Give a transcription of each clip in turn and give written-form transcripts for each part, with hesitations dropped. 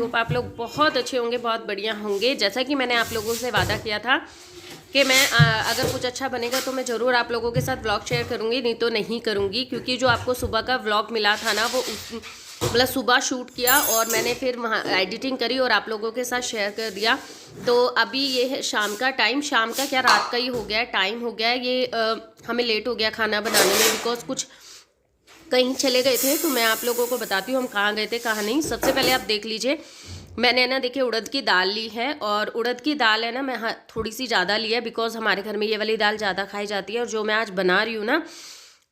Hope आप लोग बहुत अच्छे होंगे, बहुत बढ़िया होंगे। जैसा कि मैंने आप लोगों से वादा किया था कि मैं अगर कुछ अच्छा बनेगा तो मैं ज़रूर आप लोगों के साथ व्लॉग शेयर करूँगी, नहीं तो नहीं करूँगी। क्योंकि जो आपको सुबह का व्लॉग मिला था ना, वो मतलब सुबह शूट किया और मैंने फिर वहाँ एडिटिंग करी और आप लोगों के साथ शेयर कर दिया। तो अभी ये है शाम का टाइम, शाम का क्या रात का ही हो गया है, टाइम हो गया है ये। हमें लेट हो गया खाना बनाने में, बिकॉज कुछ कहीं चले गए थे। तो मैं आप लोगों को बताती हूँ हम कहाँ गए थे कहाँ नहीं। सबसे पहले आप देख लीजिए, मैंने ना देखिए उड़द की दाल ली है, और उड़द की दाल है ना मैं थोड़ी सी ज़्यादा ली है, बिकॉज हमारे घर में ये वाली दाल ज़्यादा खाई जाती है। और जो मैं आज बना रही हूँ ना,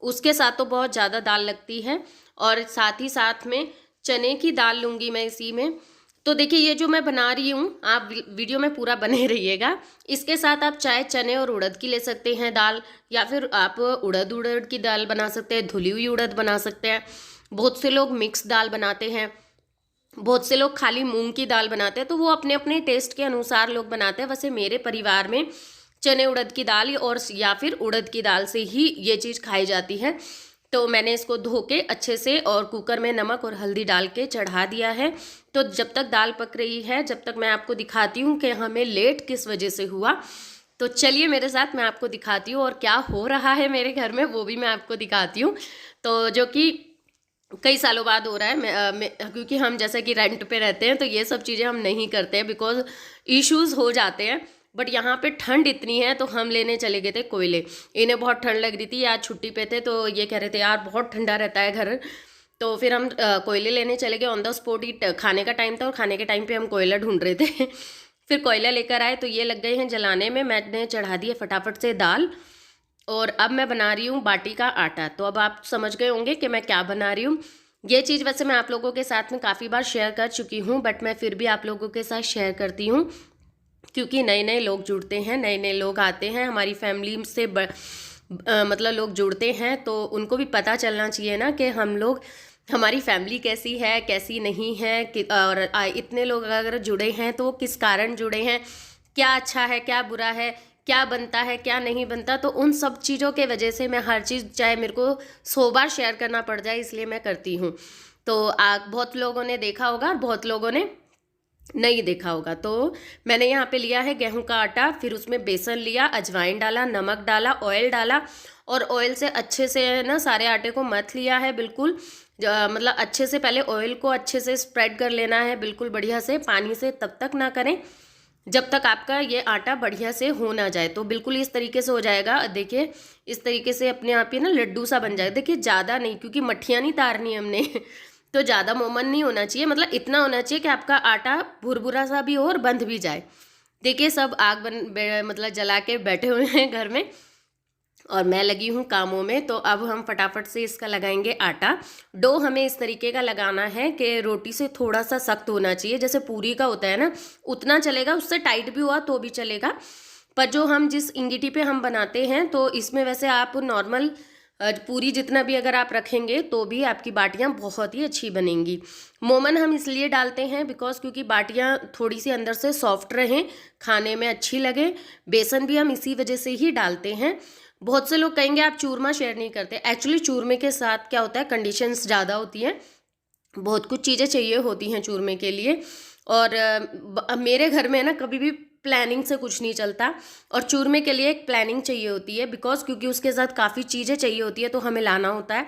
उसके साथ तो बहुत ज़्यादा दाल लगती है। और साथ ही साथ में चने की दाल लूँगी मैं इसी में। तो देखिए ये जो मैं बना रही हूँ, आप वीडियो में पूरा बने रहिएगा। इसके साथ आप चाहे चने और उड़द की ले सकते हैं दाल, या फिर आप उड़द की दाल बना सकते हैं, धुली हुई उड़द बना सकते हैं। बहुत से लोग मिक्स दाल बनाते हैं, बहुत से लोग खाली मूंग की दाल बनाते हैं। तो वो अपने अपने टेस्ट के अनुसार लोग बनाते हैं। वैसे मेरे परिवार में चने उड़द की दाल और या फिर उड़द की दाल से ही ये चीज़ खाई जाती है। तो मैंने इसको धो के अच्छे से और कुकर में नमक और हल्दी डाल के चढ़ा दिया है। तो जब तक दाल पक रही है, जब तक मैं आपको दिखाती हूँ कि हमें लेट किस वजह से हुआ। तो चलिए मेरे साथ, मैं आपको दिखाती हूँ और क्या हो रहा है मेरे घर में वो भी मैं आपको दिखाती हूँ। तो जो कि कई सालों बाद हो रहा है। क्योंकि हम जैसे कि रेंट पे रहते हैं तो ये सब चीज़ें हम नहीं करते हैं, बिकॉज इश्यूज़ हो जाते हैं। बट यहाँ पे ठंड इतनी है तो हम लेने चले गए थे कोयले। इन्हें बहुत ठंड लग रही थी, आज छुट्टी पे थे, तो ये कह रहे थे यार बहुत ठंडा रहता है घर। तो फिर हम कोयले लेने चले गए। ऑन द स्पॉट ही खाने का टाइम था और खाने के टाइम पे हम कोयला ढूंढ रहे थे। फिर कोयला लेकर आए तो ये लग गए हैं जलाने में। मैंने चढ़ा दिए फटाफट से दाल, और अब मैं बना रही हूँ बाटी का आटा। तो अब आप समझ गए होंगे कि मैं क्या बना रही हूँ। ये चीज़ वैसे मैं आप लोगों के साथ में काफ़ी बार शेयर कर चुकी हूँ, बट मैं फिर भी आप लोगों के साथ शेयर करती हूँ। क्योंकि नए नए लोग जुड़ते हैं, नए नए लोग आते हैं हमारी फैमिली से मतलब लोग जुड़ते हैं, तो उनको भी पता चलना चाहिए ना कि हम लोग, हमारी फैमिली कैसी है कैसी नहीं है और इतने लोग अगर जुड़े हैं तो वो किस कारण जुड़े हैं, क्या अच्छा है क्या बुरा है, क्या बनता है क्या नहीं बनता। तो उन सब चीज़ों के वजह से मैं हर चीज़, चाहे मेरे को 100 बार शेयर करना पड़ जाए, इसलिए मैं करती हूँ। तो बहुत लोगों ने देखा होगा और बहुत लोगों ने नहीं देखा होगा। तो मैंने यहाँ पे लिया है गेहूं का आटा, फिर उसमें बेसन लिया, अजवाइन डाला, नमक डाला, ऑयल डाला, और ऑयल से अच्छे से ना सारे आटे को मथ लिया है बिल्कुल। मतलब अच्छे से पहले ऑयल को अच्छे से स्प्रेड कर लेना है बिल्कुल बढ़िया से, पानी से तब तक ना करें जब तक आपका ये आटा बढ़िया से हो ना जाए। तो बिल्कुल इस तरीके से हो जाएगा। देखिए इस तरीके से अपने आप ही ना लड्डू सा बन जाएगा। देखिए ज़्यादा नहीं, क्योंकि मट्ठियाँ नहीं तारनी हमने तो ज़्यादा मोमन नहीं होना चाहिए, मतलब इतना होना चाहिए कि आपका आटा भुरभुरा सा भी हो और बंध भी जाए। देखिए सब आग मतलब जला के बैठे हुए हैं घर में, और मैं लगी हूँ कामों में। तो अब हम फटाफट से इसका लगाएंगे आटा। डो हमें इस तरीके का लगाना है कि रोटी से थोड़ा सा सख्त होना चाहिए, जैसे पूरी का होता है ना उतना चलेगा, उससे टाइट भी हुआ तो भी चलेगा। पर जो हम जिस इंगीठी पे हम बनाते हैं, तो इसमें वैसे आप नॉर्मल पूरी जितना भी अगर आप रखेंगे तो भी आपकी बाटियां बहुत ही अच्छी बनेंगी। मोमन हम इसलिए डालते हैं बिकॉज क्योंकि बाटियां थोड़ी सी अंदर से सॉफ्ट रहें, खाने में अच्छी लगे। बेसन भी हम इसी वजह से ही डालते हैं। बहुत से लोग कहेंगे आप चूरमा शेयर नहीं करते। एक्चुअली चूरमे के साथ क्या होता है, कंडीशंस ज़्यादा होती हैं, बहुत कुछ चीज़ें चाहिए होती हैं चूरमे के लिए। और मेरे घर में ना कभी भी प्लानिंग से कुछ नहीं चलता, और चूरमे के लिए एक प्लानिंग चाहिए होती है, बिकॉज क्योंकि उसके साथ काफ़ी चीज़ें चाहिए होती है, तो हमें लाना होता है,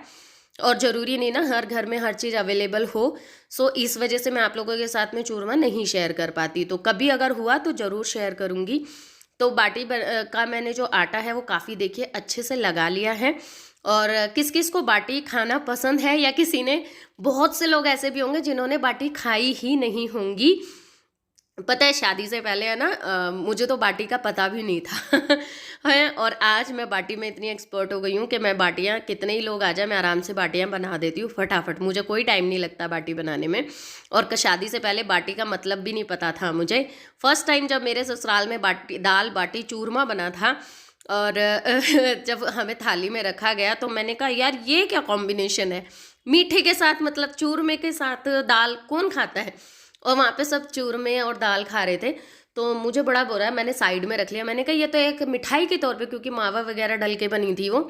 और ज़रूरी नहीं ना हर घर में हर चीज़ अवेलेबल हो। सो इस वजह से मैं आप लोगों के साथ में चूरमा नहीं शेयर कर पाती। तो कभी अगर हुआ तो ज़रूर शेयर करूँगी। तो बाटी का मैंने जो आटा है वो काफ़ी देखिए अच्छे से लगा लिया है। और किस किस को बाटी खाना पसंद है, या किसी ने, बहुत से लोग ऐसे भी होंगे जिन्होंने बाटी खाई ही नहीं होंगी। पता है शादी से पहले है ना, मुझे तो बाटी का पता भी नहीं था है। और आज मैं बाटी में इतनी एक्सपर्ट हो गई हूँ कि मैं बाटियाँ, कितने ही लोग आ जाए मैं आराम से बाटियाँ बना देती हूँ फटाफट। मुझे कोई टाइम नहीं लगता बाटी बनाने में। और शादी से पहले बाटी का मतलब भी नहीं पता था मुझे। फर्स्ट टाइम जब मेरे ससुराल में दाल बाटी चूरमा बना था, और जब हमें थाली में रखा गया तो मैंने कहा यार ये क्या कॉम्बिनेशन है, मीठे के साथ, मतलब चूरमे के साथ दाल कौन खाता है। और वहाँ पे सब चूरमे और दाल खा रहे थे, तो मुझे बड़ा बुरा है, मैंने साइड में रख लिया। मैंने कहा ये तो एक मिठाई के तौर पे, क्योंकि मावा वगैरह डल के बनी थी वो।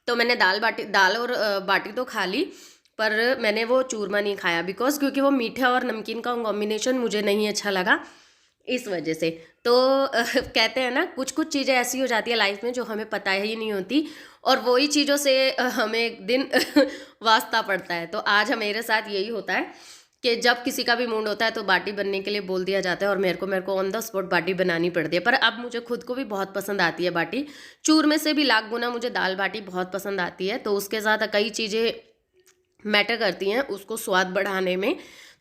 तो मैंने दाल और बाटी तो खा ली, पर मैंने वो चूरमा नहीं खाया क्योंकि वो मीठा और नमकीन का कॉम्बिनेशन मुझे नहीं अच्छा लगा, इस वजह से। तो कहते हैं ना, कुछ कुछ चीज़ें ऐसी हो जाती है लाइफ में जो हमें पता ही नहीं होती, और वही चीज़ों से हमें एक दिन वास्ता पड़ता है। तो आज मेरे साथ यही होता है कि जब किसी का भी मूड होता है तो बाटी बनने के लिए बोल दिया जाता है, और मेरे को ऑन द स्पॉट बाटी बनानी पड़ती है। पर अब मुझे खुद को भी बहुत पसंद आती है बाटी। चूरमे से भी लाख गुना मुझे दाल बाटी बहुत पसंद आती है। तो उसके साथ कई चीज़ें मैटर करती हैं उसको स्वाद बढ़ाने में।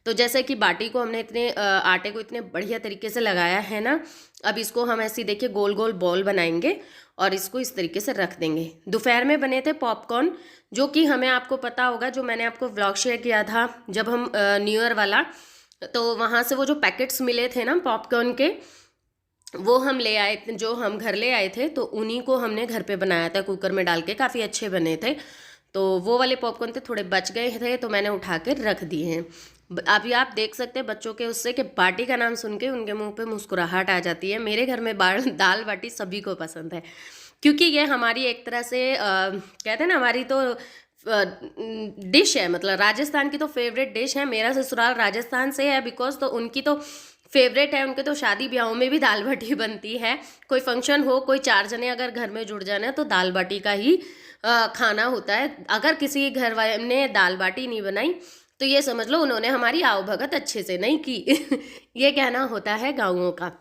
तो जैसे कि बाटी को हमने इतने आटे को इतने बढ़िया तरीके से लगाया है ना, अब इसको हम ऐसे देखिए गोल गोल बॉल बनाएंगे और इसको इस तरीके से रख देंगे। दोपहर में बने थे पॉपकॉर्न, जो कि हमें, आपको पता होगा, जो मैंने आपको व्लॉग शेयर किया था जब हम न्यू ईयर वाला, तो वहाँ से वो जो पैकेट्स मिले थे ना पॉपकॉर्न के, वो हम ले आए, जो हम घर ले आए थे, तो उन्हीं को हमने घर पे बनाया था कुकर में डाल के, काफ़ी अच्छे बने थे। तो वो वाले पॉपकॉर्न थे, थोड़े बच गए थे तो मैंने उठा कर रख दिए हैं। अभी आप देख सकते हैं बच्चों के उससे कि बाटी का नाम सुन के उनके मुंह पे मुस्कुराहट आ जाती है। मेरे घर में दाल बाटी सभी को पसंद है, क्योंकि ये हमारी एक तरह से कहते हैं ना, हमारी तो डिश है, मतलब राजस्थान की तो फेवरेट डिश है। मेरा ससुराल राजस्थान से है बिकॉज, तो उनकी तो फेवरेट है। उनके तो शादी ब्याहों में भी दाल बाटी बनती है। कोई फंक्शन हो, कोई 4 जने अगर घर में जुड़ जाना है तो दाल बाटी का ही खाना होता है। अगर किसी घर वाले ने दाल बाटी नहीं बनाई तो ये समझ लो उन्होंने हमारी आवभगत अच्छे से नहीं की। ये कहना होता है गाँवों का।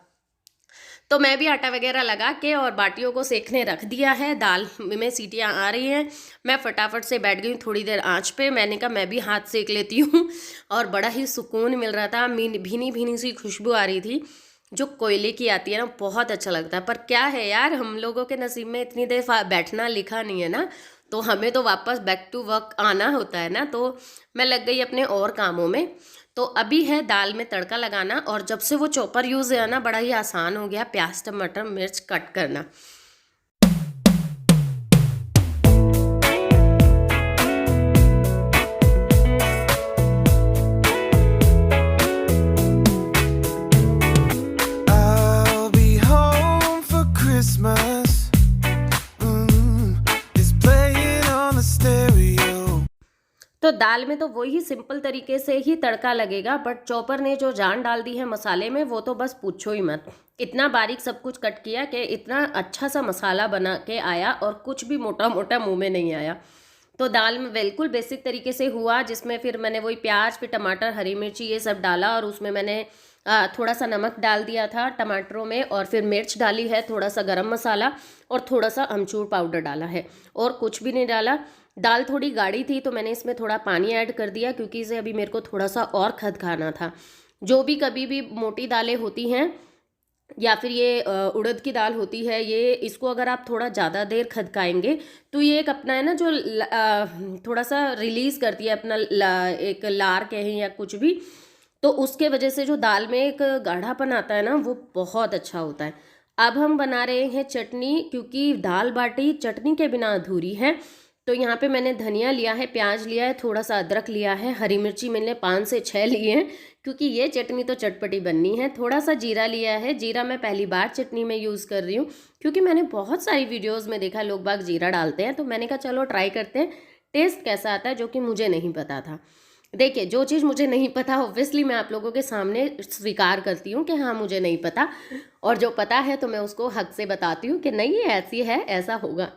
तो मैं भी आटा वगैरह लगा के और बाटियों को सेकने रख दिया है। दाल में सीटियाँ आ रही हैं, मैं फटाफट से बैठ गई थोड़ी देर आंच पे। मैंने कहा मैं भी हाथ सेक लेती हूँ, और बड़ा ही सुकून मिल रहा था। भीनी भीनी सी खुशबू आ रही थी जो कोयले की आती है ना, बहुत अच्छा लगता है। पर क्या है यार, हम लोगों के नसीब में इतनी देर बैठना लिखा नहीं है ना, तो हमें तो वापस बैक टू वर्क आना होता है ना। तो मैं लग गई अपने और कामों में। तो अभी है दाल में तड़का लगाना, और जब से वो चॉपर यूज़ है ना, बड़ा ही आसान हो गया प्याज टमाटर मिर्च कट करना। तो दाल में तो वही सिंपल तरीके से ही तड़का लगेगा, बट चॉपर ने जो जान डाल दी है मसाले में, वो तो बस पूछो ही मत। इतना बारीक सब कुछ कट किया कि इतना अच्छा सा मसाला बना के आया, और कुछ भी मोटा मोटा मुंह में नहीं आया। तो दाल में बिल्कुल बेसिक तरीके से हुआ, जिसमें फिर मैंने वही प्याज, फिर टमाटर, हरी मिर्ची ये सब डाला, और उसमें मैंने थोड़ा सा नमक डाल दिया था टमाटरों में, और फिर मिर्च डाली है, थोड़ा सा गरम मसाला और थोड़ा सा अमचूर पाउडर डाला है, और कुछ भी नहीं डाला। दाल थोड़ी गाढ़ी थी तो मैंने इसमें थोड़ा पानी ऐड कर दिया, क्योंकि इसे अभी मेरे को थोड़ा सा और खदकाना था। जो भी कभी भी मोटी दालें होती हैं, या फिर ये उड़द की दाल होती है, ये इसको अगर आप थोड़ा ज़्यादा देर खदकाएंगे तो ये एक अपना है ना, जो थोड़ा सा रिलीज़ करती है अपना एक लार कहें या कुछ भी, तो उसके वजह से जो दाल में एक गाढ़ापन आता है ना, वो बहुत अच्छा होता है। अब हम बना रहे हैं चटनी, क्योंकि दाल बाटी चटनी के बिना अधूरी है। तो यहाँ पे मैंने धनिया लिया है, प्याज लिया है, थोड़ा सा अदरक लिया है, हरी मिर्ची मैंने 5 से 6 लिए हैं, क्योंकि ये चटनी तो चटपटी बननी है। थोड़ा सा जीरा लिया है, जीरा मैं पहली बार चटनी में यूज़ कर रही हूँ, क्योंकि मैंने बहुत सारी वीडियोज़ में देखा लोग बाग जीरा डालते हैं, तो मैंने कहा चलो ट्राई करते हैं टेस्ट कैसा आता है, जो कि मुझे नहीं पता था। देखिए, जो चीज़ मुझे नहीं पता ऑब्वियसली मैं आप लोगों के सामने स्वीकार करती हूँ कि हाँ मुझे नहीं पता, और जो पता है तो मैं उसको हक से बताती हूँ कि नहीं ये ऐसी है, ऐसा होगा।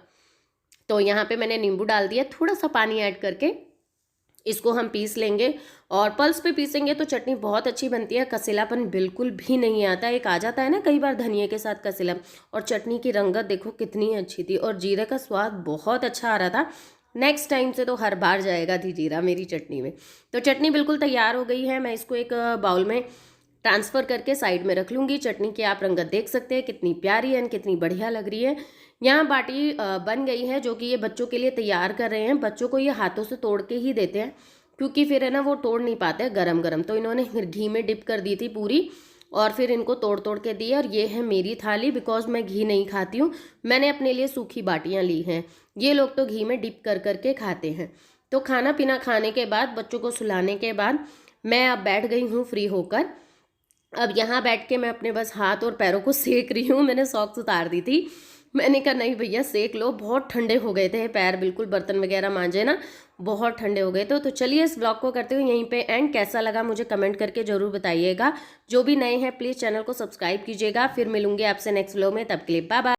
तो यहाँ पे मैंने नींबू डाल दिया, थोड़ा सा पानी ऐड करके इसको हम पीस लेंगे, और पल्स पे पीसेंगे तो चटनी बहुत अच्छी बनती है। कसीलापन बिल्कुल भी नहीं आता। एक आ जाता है ना कई बार धनिया के साथ कसीला, और चटनी की रंगत देखो कितनी अच्छी थी, और जीरे का स्वाद बहुत अच्छा आ रहा था। नेक्स्ट टाइम से तो हर बार जाएगा थी जीरा मेरी चटनी में। तो चटनी बिल्कुल तैयार हो गई है, मैं इसको एक बाउल में ट्रांसफ़र करके साइड में रख लूँगी। चटनी की आप रंगत देख सकते हैं कितनी प्यारी है, कितनी बढ़िया लग रही है। यहाँ बाटी बन गई है, जो कि ये बच्चों के लिए तैयार कर रहे हैं। बच्चों को ये हाथों से तोड़ के ही देते हैं, क्योंकि फिर है ना वो तोड़ नहीं पाते गरम गरम। तो इन्होंने फिर घी में डिप कर दी थी पूरी, और फिर इनको तोड़ तोड़ के दी। और ये है मेरी थाली, बिकॉज मैं घी नहीं खाती हूँ, मैंने अपने लिए सूखी बाटियाँ ली हैं। ये लोग तो घी में डिप कर करके खाते हैं। तो खाना पीना खाने के बाद, बच्चों को सुलाने के बाद, मैं अब बैठ गई हूँ फ्री होकर। अब यहाँ बैठ के मैं अपने बस हाथ और पैरों को सेक रही हूँ। मैंने सॉक्स उतार दी थी, मैंने कहा नहीं भैया सेक लो, बहुत ठंडे हो गए थे पैर, बिल्कुल बर्तन वगैरह मांजे ना बहुत ठंडे हो गए थे। तो चलिए इस ब्लॉग को करते हुए यहीं पे एंड, कैसा लगा मुझे कमेंट करके जरूर बताइएगा। जो भी नए हैं प्लीज़ चैनल को सब्सक्राइब कीजिएगा। फिर मिलूंगी आपसे नेक्स्ट ब्लॉग में, तब के लिए बाय बाय।